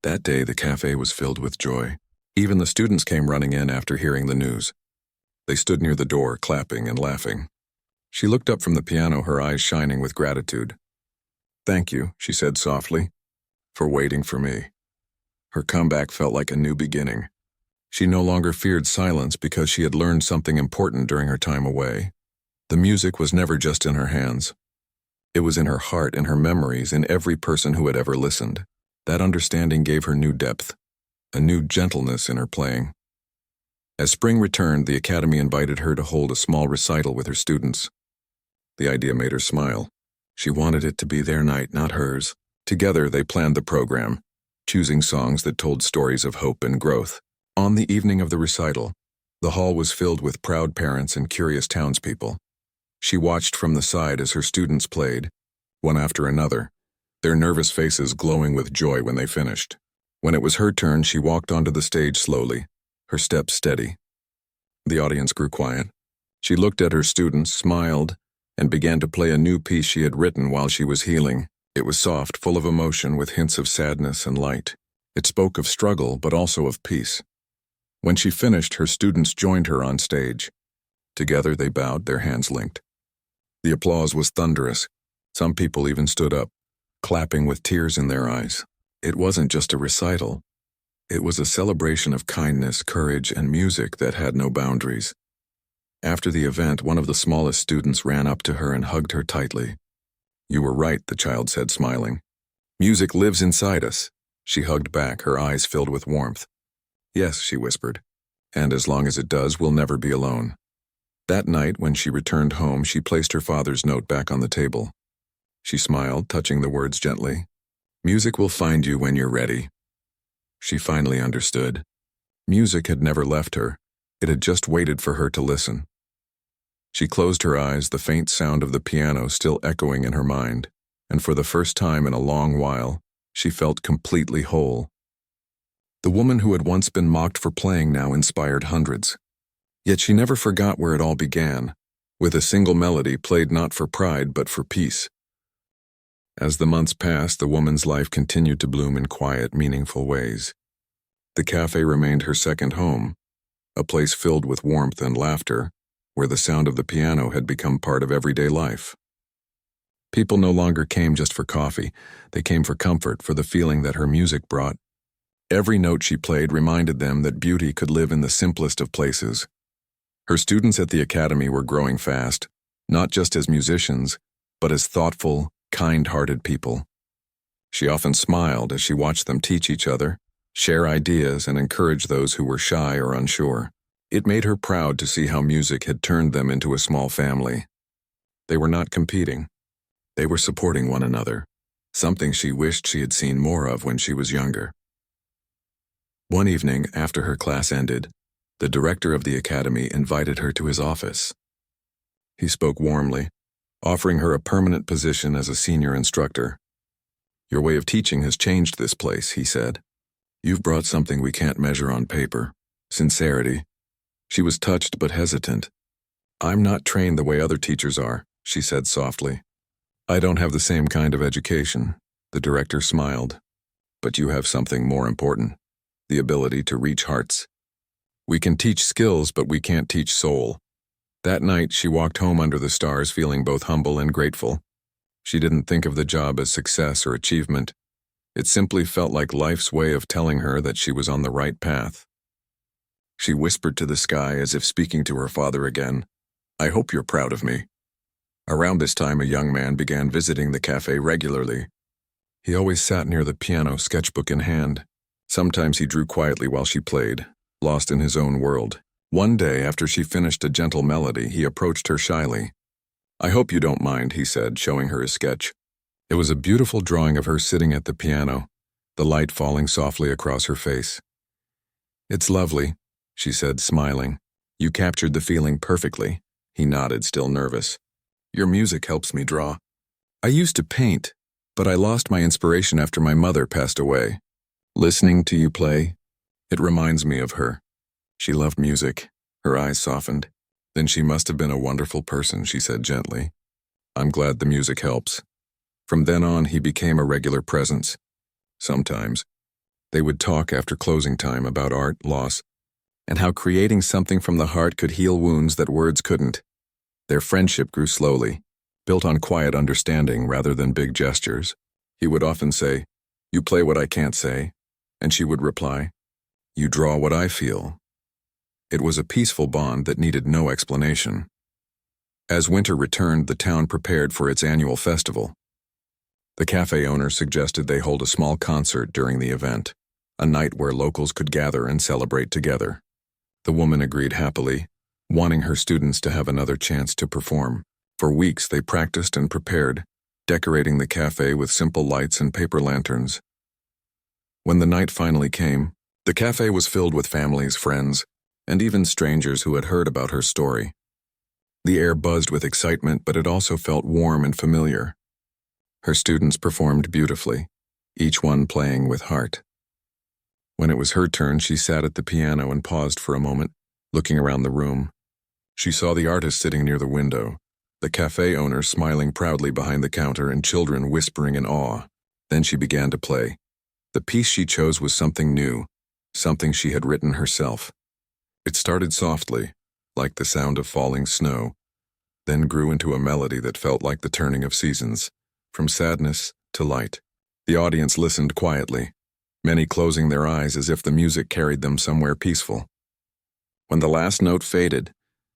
That day, the cafe was filled with joy. Even the students came running in after hearing the news. They stood near the door, clapping and laughing. She looked up from the piano, her eyes shining with gratitude. "Thank you," she said softly, "for waiting for me." Her comeback felt like a new beginning. She no longer feared silence because she had learned something important during her time away. The music was never just in her hands. It was in her heart, in her memories, in every person who had ever listened. That understanding gave her new depth, a new gentleness in her playing. As spring returned, the academy invited her to hold a small recital with her students. The idea made her smile. She wanted it to be their night, not hers. Together, they planned the program, choosing songs that told stories of hope and growth. On the evening of the recital, the hall was filled with proud parents and curious townspeople. She watched from the side as her students played, one after another, their nervous faces glowing with joy when they finished. When it was her turn, she walked onto the stage slowly, her steps steady. The audience grew quiet. She looked at her students, smiled, and began to play a new piece she had written while she was healing. It was soft, full of emotion, with hints of sadness and light. It spoke of struggle, but also of peace. When she finished, her students joined her on stage. Together they bowed, their hands linked. The applause was thunderous. Some people even stood up, clapping with tears in their eyes. It wasn't just a recital. It was a celebration of kindness, courage, and music that had no boundaries. After the event, one of the smallest students ran up to her and hugged her tightly. "You were right," the child said, smiling. "Music lives inside us." She hugged back, her eyes filled with warmth. "Yes," she whispered, "and as long as it does, we'll never be alone." That night, when she returned home, she placed her father's note back on the table. She smiled, touching the words gently. "Music will find you when you're ready." She finally understood. Music had never left her. It had just waited for her to listen. She closed her eyes, the faint sound of the piano still echoing in her mind, and for the first time in a long while, she felt completely whole. The woman who had once been mocked for playing now inspired hundreds. Yet she never forgot where it all began, with a single melody played not for pride but for peace. As the months passed, the woman's life continued to bloom in quiet, meaningful ways. The cafe remained her second home, a place filled with warmth and laughter, where the sound of the piano had become part of everyday life. People no longer came just for coffee. They came for comfort, for the feeling that her music brought. Every note she played reminded them that beauty could live in the simplest of places. Her students at the academy were growing fast, not just as musicians, but as thoughtful, kind-hearted people. She often smiled as she watched them teach each other, share ideas, and encourage those who were shy or unsure. It made her proud to see how music had turned them into a small family. They were not competing. They were supporting one another, something she wished she had seen more of when she was younger. One evening, after her class ended, the director of the academy invited her to his office. He spoke warmly, offering her a permanent position as a senior instructor. "Your way of teaching has changed this place," he said. "You've brought something we can't measure on paper, sincerity." She was touched but hesitant. "I'm not trained the way other teachers are," she said softly. "I don't have the same kind of education." The director smiled. "But you have something more important, the ability to reach hearts. We can teach skills, but we can't teach soul." That night, she walked home under the stars feeling both humble and grateful. She didn't think of the job as success or achievement. It simply felt like life's way of telling her that she was on the right path. She whispered to the sky as if speaking to her father again, "I hope you're proud of me." Around this time, a young man began visiting the cafe regularly. He always sat near the piano, sketchbook in hand. Sometimes he drew quietly while she played, lost in his own world. One day, after she finished a gentle melody, he approached her shyly. "I hope you don't mind," he said, showing her his sketch. It was a beautiful drawing of her sitting at the piano, the light falling softly across her face. "It's lovely," she said, smiling. "You captured the feeling perfectly." He nodded, still nervous. "Your music helps me draw. I used to paint, but I lost my inspiration after my mother passed away. Listening to you play, it reminds me of her. She loved music." Her eyes softened. "Then she must have been a wonderful person," she said gently. "I'm glad the music helps." From then on, he became a regular presence. Sometimes, they would talk after closing time about art, loss, and how creating something from the heart could heal wounds that words couldn't. Their friendship grew slowly, built on quiet understanding rather than big gestures. He would often say, "You play what I can't say," and she would reply, "You draw what I feel." It was a peaceful bond that needed no explanation. As winter returned, the town prepared for its annual festival. The cafe owner suggested they hold a small concert during the event, a night where locals could gather and celebrate together. The woman agreed happily, wanting her students to have another chance to perform. For weeks they practiced and prepared, decorating the cafe with simple lights and paper lanterns. When the night finally came, the cafe was filled with families, friends, and even strangers who had heard about her story. The air buzzed with excitement, but it also felt warm and familiar. Her students performed beautifully, each one playing with heart. When it was her turn, she sat at the piano and paused for a moment, looking around the room. She saw the artist sitting near the window, the cafe owner smiling proudly behind the counter, and children whispering in awe. Then she began to play. The piece she chose was something new, something she had written herself. It started softly, like the sound of falling snow, then grew into a melody that felt like the turning of seasons, from sadness to light. The audience listened quietly, many closing their eyes as if the music carried them somewhere peaceful. When the last note faded,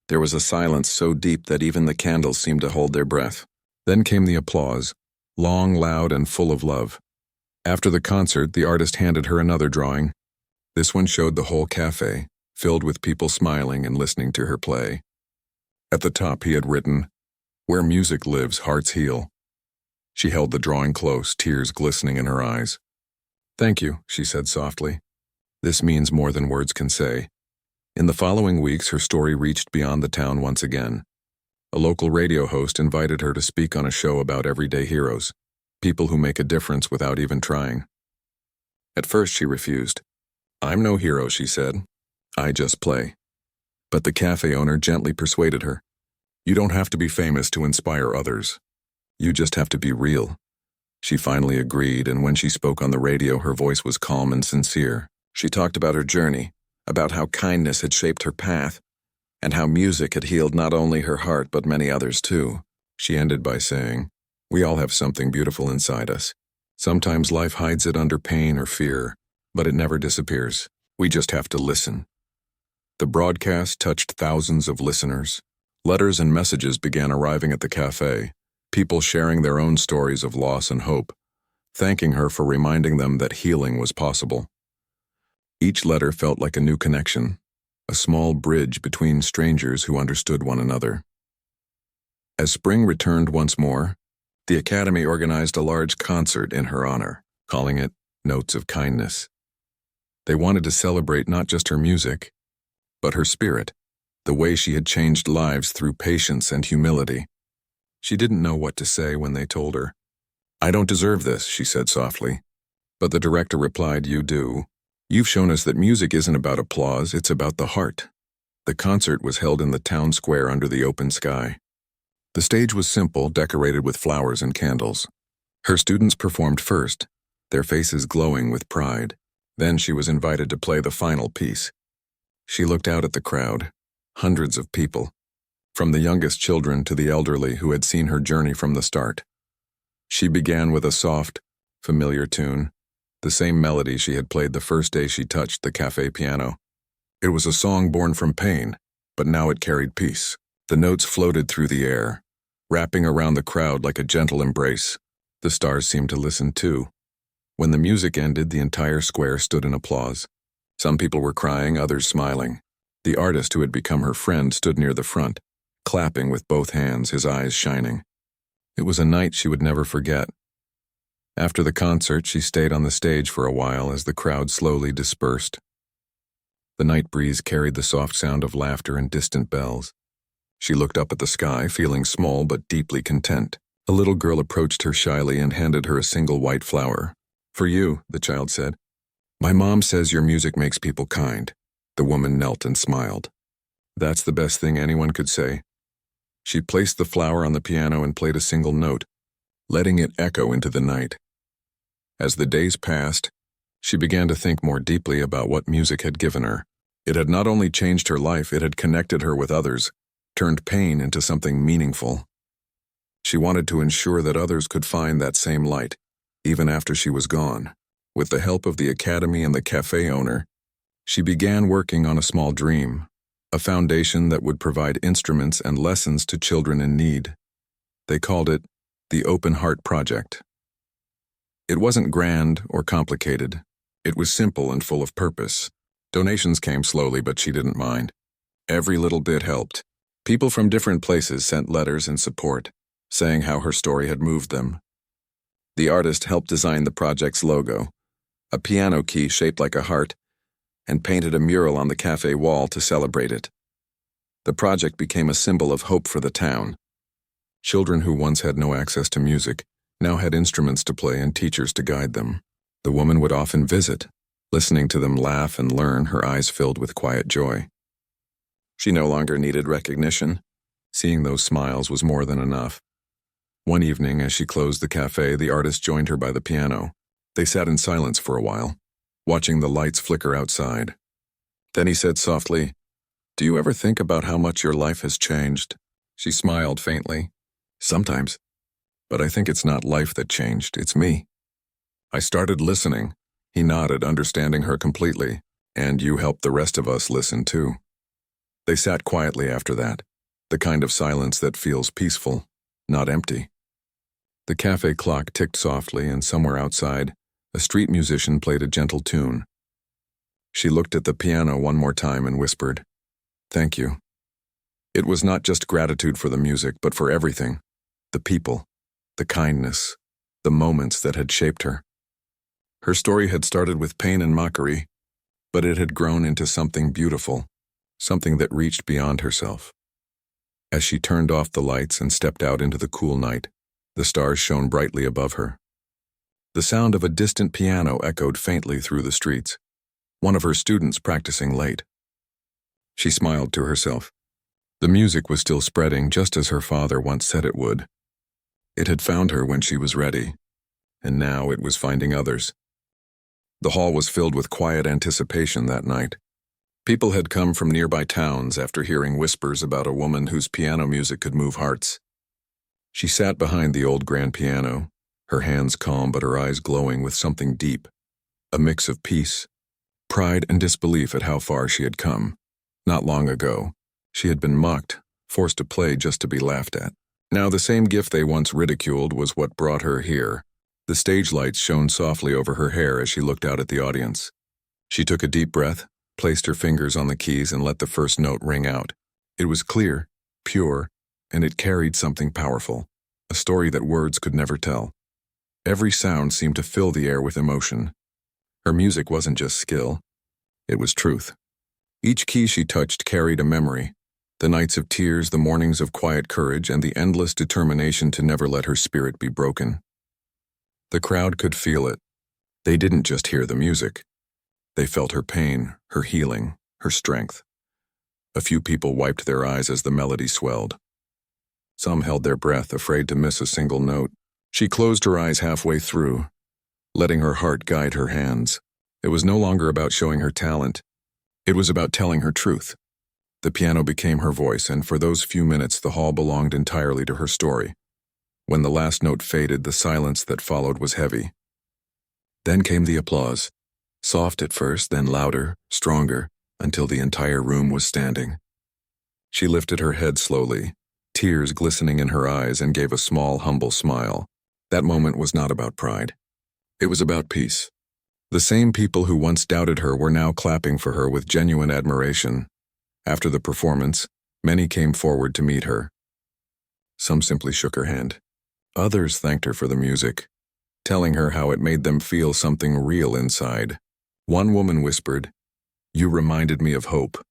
there was a silence so deep that even the candles seemed to hold their breath. Then came the applause, long, loud, and full of love. After the concert, the artist handed her another drawing. This one showed the whole cafe, filled with people smiling and listening to her play. At the top he had written, "Where music lives, hearts heal." She held the drawing close, tears glistening in her eyes. "Thank you," she said softly. "This means more than words can say." In the following weeks, her story reached beyond the town once again. A local radio host invited her to speak on a show about everyday heroes, people who make a difference without even trying. At first she refused. "I'm no hero," she said. "I just play." But the cafe owner gently persuaded her. "You don't have to be famous to inspire others. You just have to be real." She finally agreed, and when she spoke on the radio, her voice was calm and sincere. She talked about her journey, about how kindness had shaped her path, and how music had healed not only her heart but many others too. She ended by saying, "We all have something beautiful inside us. Sometimes life hides it under pain or fear, but it never disappears. We just have to listen." The broadcast touched thousands of listeners. Letters and messages began arriving at the cafe, people sharing their own stories of loss and hope, thanking her for reminding them that healing was possible. Each letter felt like a new connection, a small bridge between strangers who understood one another. As spring returned once more, the Academy organized a large concert in her honor, calling it Notes of Kindness. They wanted to celebrate not just her music, but her spirit, the way she had changed lives through patience and humility. She didn't know what to say when they told her. "I don't deserve this," she said softly. But the director replied, "You do. You've shown us that music isn't about applause, it's about the heart." The concert was held in the town square under the open sky. The stage was simple, decorated with flowers and candles. Her students performed first, their faces glowing with pride. Then she was invited to play the final piece. She looked out at the crowd, hundreds of people, from the youngest children to the elderly who had seen her journey from the start. She began with a soft, familiar tune, the same melody she had played the first day she touched the cafe piano. It was a song born from pain, but now it carried peace. The notes floated through the air, wrapping around the crowd like a gentle embrace. The stars seemed to listen too. When the music ended, the entire square stood in applause. Some people were crying, others smiling. The artist who had become her friend stood near the front, clapping with both hands, his eyes shining. It was a night she would never forget. After the concert, she stayed on the stage for a while as the crowd slowly dispersed. The night breeze carried the soft sound of laughter and distant bells. She looked up at the sky, feeling small but deeply content. A little girl approached her shyly and handed her a single white flower. "For you," the child said. "My mom says your music makes people kind." The woman knelt and smiled. "That's the best thing anyone could say." She placed the flower on the piano and played a single note, letting it echo into the night. As the days passed, she began to think more deeply about what music had given her. It had not only changed her life, it had connected her with others, turned pain into something meaningful. She wanted to ensure that others could find that same light, even after she was gone. With the help of the academy and the cafe owner, she began working on a small dream, a foundation that would provide instruments and lessons to children in need. They called it the Open Heart Project. It wasn't grand or complicated. It was simple and full of purpose. Donations came slowly, but she didn't mind. Every little bit helped. People from different places sent letters in support, saying how her story had moved them. The artist helped design the project's logo, a piano key shaped like a heart, and painted a mural on the cafe wall to celebrate it. The project became a symbol of hope for the town. Children who once had no access to music now had instruments to play and teachers to guide them. The woman would often visit, listening to them laugh and learn, her eyes filled with quiet joy. She no longer needed recognition. Seeing those smiles was more than enough. One evening, as she closed the cafe, the artist joined her by the piano. They sat in silence for a while, watching the lights flicker outside. Then he said softly, "Do you ever think about how much your life has changed?" She smiled faintly. "Sometimes. But I think it's not life that changed, it's me." "I started listening." He nodded, understanding her completely. "And you helped the rest of us listen too." They sat quietly after that, the kind of silence that feels peaceful, not empty. The cafe clock ticked softly, and somewhere outside, a street musician played a gentle tune. She looked at the piano one more time and whispered, "Thank you." It was not just gratitude for the music, but for everything. The people, the kindness, the moments that had shaped her. Her story had started with pain and mockery, but it had grown into something beautiful, something that reached beyond herself. As she turned off the lights and stepped out into the cool night, the stars shone brightly above her. The sound of a distant piano echoed faintly through the streets, one of her students practicing late. She smiled to herself. The music was still spreading just as her father once said it would. It had found her when she was ready, and now it was finding others. The hall was filled with quiet anticipation that night. People had come from nearby towns after hearing whispers about a woman whose piano music could move hearts. She sat behind the old grand piano, her hands calm but her eyes glowing with something deep, a mix of peace, pride, and disbelief at how far she had come. Not long ago, she had been mocked, forced to play just to be laughed at. Now the same gift they once ridiculed was what brought her here. The stage lights shone softly over her hair as she looked out at the audience. She took a deep breath, placed her fingers on the keys, and let the first note ring out. It was clear, pure, and it carried something powerful, a story that words could never tell. Every sound seemed to fill the air with emotion. Her music wasn't just skill, it was truth. Each key she touched carried a memory, the nights of tears, the mornings of quiet courage, and the endless determination to never let her spirit be broken. The crowd could feel it. They didn't just hear the music. They felt her pain, her healing, her strength. A few people wiped their eyes as the melody swelled. Some held their breath, afraid to miss a single note. She closed her eyes halfway through, letting her heart guide her hands. It was no longer about showing her talent. It was about telling her truth. The piano became her voice, and for those few minutes the hall belonged entirely to her story. When the last note faded, the silence that followed was heavy. Then came the applause, soft at first, then louder, stronger, until the entire room was standing. She lifted her head slowly, tears glistening in her eyes, and gave a small, humble smile. That moment was not about pride. It was about peace. The same people who once doubted her were now clapping for her with genuine admiration. After the performance, many came forward to meet her. Some simply shook her hand. Others thanked her for the music, telling her how it made them feel something real inside. One woman whispered, "You reminded me of hope."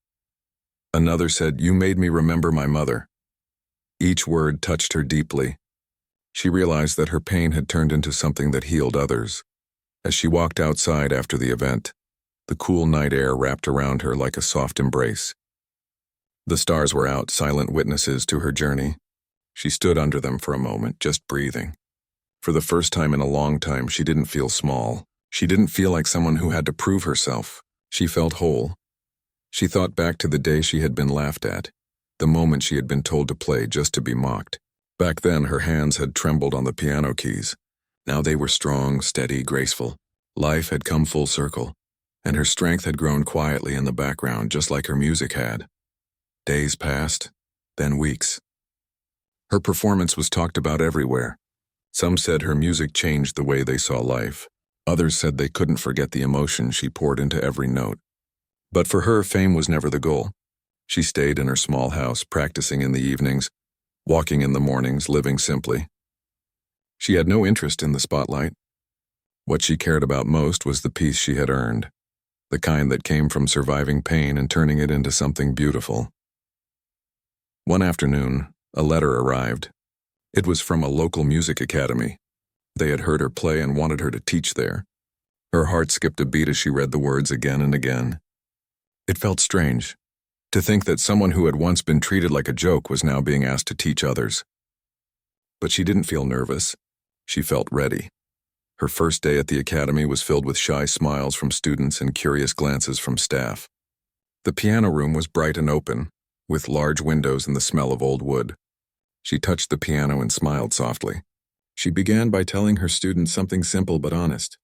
Another said, "You made me remember my mother." Each word touched her deeply. She realized that her pain had turned into something that healed others. As she walked outside after the event, the cool night air wrapped around her like a soft embrace. The stars were out, silent witnesses to her journey. She stood under them for a moment, just breathing. For the first time in a long time, she didn't feel small. She didn't feel like someone who had to prove herself. She felt whole. She thought back to the day she had been laughed at, the moment she had been told to play just to be mocked. Back then, her hands had trembled on the piano keys. Now they were strong, steady, graceful. Life had come full circle, and her strength had grown quietly in the background, just like her music had. Days passed, then weeks. Her performance was talked about everywhere. Some said her music changed the way they saw life. Others said they couldn't forget the emotion she poured into every note. But for her, fame was never the goal. She stayed in her small house, practicing in the evenings, walking in the mornings, living simply. She had no interest in the spotlight. What she cared about most was the peace she had earned, the kind that came from surviving pain and turning it into something beautiful. One afternoon, a letter arrived. It was from a local music academy. They had heard her play and wanted her to teach there. Her heart skipped a beat as she read the words again and again. It felt strange, to think that someone who had once been treated like a joke was now being asked to teach others. But she didn't feel nervous. She felt ready. Her first day at the academy was filled with shy smiles from students and curious glances from staff. The piano room was bright and open, with large windows and the smell of old wood. She touched the piano and smiled softly. She began by telling her students something simple but honest.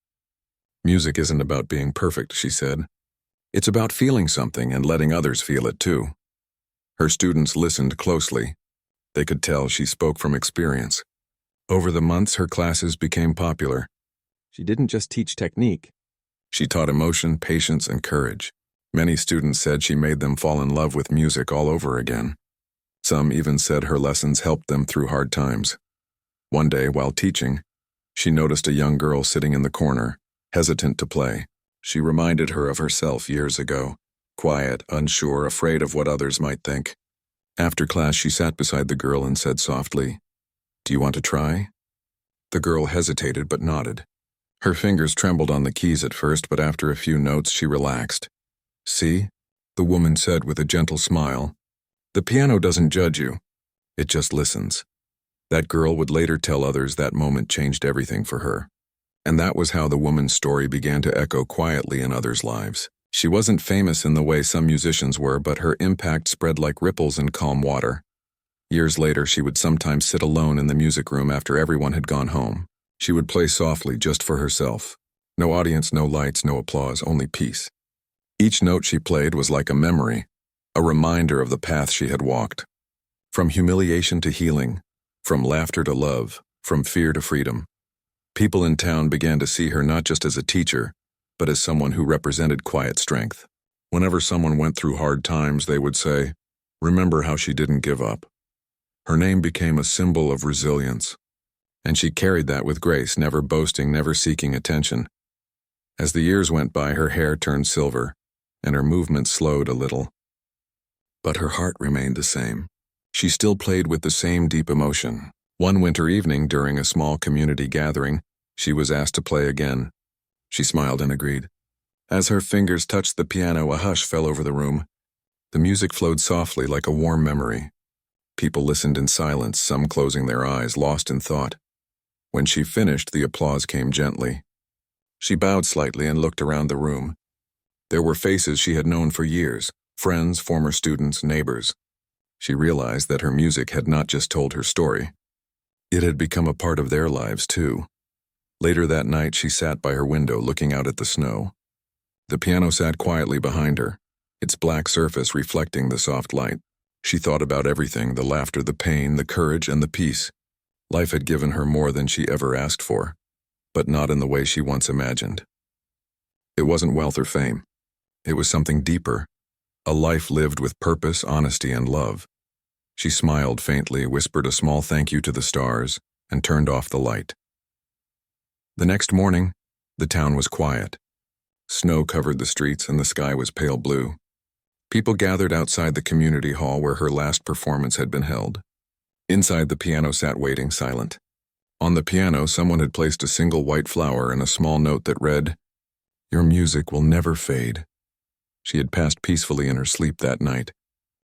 "Music isn't about being perfect," she said. "It's about feeling something and letting others feel it too." Her students listened closely. They could tell she spoke from experience. Over the months, her classes became popular. She didn't just teach technique. She taught emotion, patience, and courage. Many students said she made them fall in love with music all over again. Some even said her lessons helped them through hard times. One day, while teaching, she noticed a young girl sitting in the corner, hesitant to play. She reminded her of herself years ago, quiet, unsure, afraid of what others might think. After class, she sat beside the girl and said softly, "Do you want to try?" The girl hesitated but nodded. Her fingers trembled on the keys at first, but after a few notes, she relaxed. "See?" the woman said with a gentle smile. "The piano doesn't judge you. It just listens." That girl would later tell others that moment changed everything for her. And that was how the woman's story began to echo quietly in others' lives. She wasn't famous in the way some musicians were, but her impact spread like ripples in calm water. Years later, she would sometimes sit alone in the music room after everyone had gone home. She would play softly just for herself. No audience, no lights, no applause, only peace. Each note she played was like a memory, a reminder of the path she had walked. From humiliation to healing, from laughter to love, from fear to freedom. People in town began to see her not just as a teacher, but as someone who represented quiet strength. Whenever someone went through hard times, they would say, "Remember how she didn't give up." Her name became a symbol of resilience, and she carried that with grace, never boasting, never seeking attention. As the years went by, her hair turned silver, and her movements slowed a little. But her heart remained the same. She still played with the same deep emotion. One winter evening, during a small community gathering, she was asked to play again. She smiled and agreed. As her fingers touched the piano, a hush fell over the room. The music flowed softly like a warm memory. People listened in silence, some closing their eyes, lost in thought. When she finished, the applause came gently. She bowed slightly and looked around the room. There were faces she had known for years, friends, former students, neighbors. She realized that her music had not just told her story. It had become a part of their lives, too. Later that night, she sat by her window looking out at the snow. The piano sat quietly behind her, its black surface reflecting the soft light. She thought about everything, the laughter, the pain, the courage, and the peace. Life had given her more than she ever asked for, but not in the way she once imagined. It wasn't wealth or fame. It was something deeper, a life lived with purpose, honesty, and love. She smiled faintly, whispered a small thank you to the stars, and turned off the light. The next morning, the town was quiet. Snow covered the streets and the sky was pale blue. People gathered outside the community hall where her last performance had been held. Inside, the piano sat waiting, silent. On the piano, someone had placed a single white flower and a small note that read, "Your music will never fade." She had passed peacefully in her sleep that night,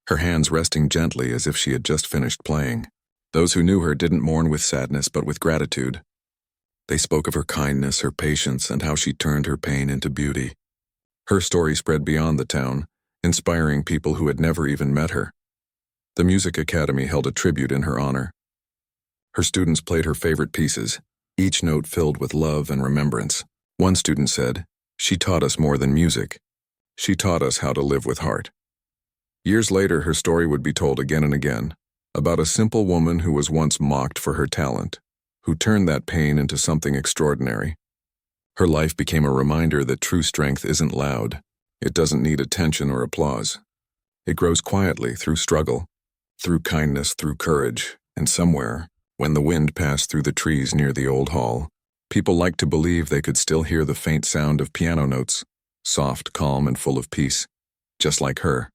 her hands resting gently as if she had just finished playing. Those who knew her didn't mourn with sadness but with gratitude. They spoke of her kindness, her patience, and how she turned her pain into beauty. Her story spread beyond the town, inspiring people who had never even met her. The Music Academy held a tribute in her honor. Her students played her favorite pieces, each note filled with love and remembrance. One student said, "She taught us more than music. She taught us how to live with heart." Years later, her story would be told again and again, about a simple woman who was once mocked for her talent, who turned that pain into something extraordinary. Her life became a reminder that true strength isn't loud. It doesn't need attention or applause. It grows quietly through struggle, through kindness, through courage, and somewhere, when the wind passed through the trees near the old hall, people liked to believe they could still hear the faint sound of piano notes, soft, calm, and full of peace, just like her.